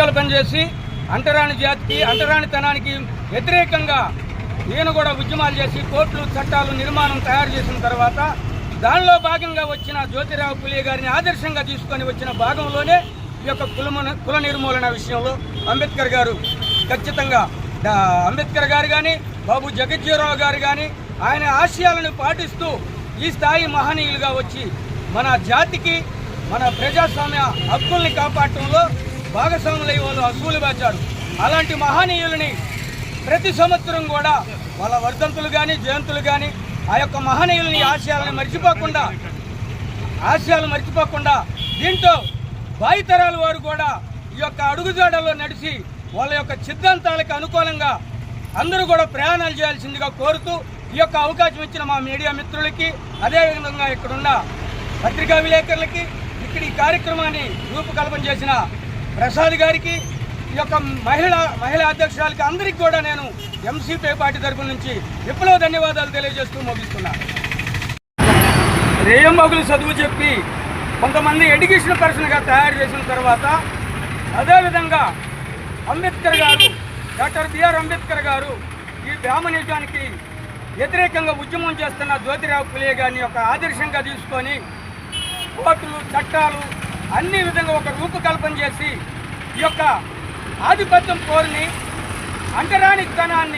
రూపకల్పన చేసి అంటరాని జాతికి అంటరానితనానికి వ్యతిరేకంగా ఈయన కూడా ఉద్యమాలు చేసి కోర్టులు చట్టాలు నిర్మాణం తయారు చేసిన తర్వాత దానిలో భాగంగా వచ్చిన జ్యోతిరావు పులే గారిని ఆదర్శంగా తీసుకొని వచ్చిన భాగంలోనే ఈ యొక్క కుల నిర్మూలన విషయంలో అంబేద్కర్ గారు ఖచ్చితంగా అంబేద్కర్ గారు కానీ బాబు జగజ్జీవరావు గారు కానీ ఆయన ఆశయాలను పాటిస్తూ ఈ స్థాయి మహనీయులుగా వచ్చి మన జాతికి మన ప్రజాస్వామ్య హక్కుల్ని కాపాడటంలో భాగస్వాములై వాళ్ళు అసూలు బాచారు. అలాంటి మహనీయులని ప్రతి సంవత్సరం కూడా వాళ్ళ వర్ధంతులు కానీ జయంతులు కానీ ఆ యొక్క మహనీయులని ఆశయాలను మర్చిపోకుండా దీంతో భావితరాల వారు కూడా ఈ యొక్క అడుగుజాడల్లో నడిచి వాళ్ళ యొక్క సిద్ధాంతాలకు అనుకూలంగా అందరూ కూడా ప్రయాణాలు చేయాల్సిందిగా కోరుతూ ఈ యొక్క అవకాశం ఇచ్చిన మా మీడియా మిత్రులకి, అదేవిధంగా ఇక్కడున్న పత్రికా విలేకరులకి, ఇక్కడ ఈ కార్యక్రమాన్ని రూపకల్పన చేసిన ప్రసాద్ గారికి, ఈ యొక్క మహిళా అధ్యక్షురాలకి అందరికీ కూడా నేను ఎంసీపీ పార్టీ తరఫున నుంచి విప్లవ ధన్యవాదాలు తెలియజేస్తూ ముగిస్తున్నాను. రేయంబగులు చదువు చెప్పి కొంతమంది ఎడ్యుకేషన్ పర్సన్గా తయారు చేసిన తర్వాత అదేవిధంగా అంబేద్కర్ గారు, డాక్టర్ బిఆర్ అంబేద్కర్ గారు ఈ బ్రాహ్మణిజానికి వ్యతిరేకంగా ఉద్యమం చేస్తున్న జ్యోతిరావు పులే గారిని ఒక ఆదర్శంగా తీసుకొని కోర్టులు చట్టాలు అన్ని విధంగా ఒక రూపకల్పన చేసి ఈ యొక్క ఆధిపత్యం కోరిని అంటరానితనాన్ని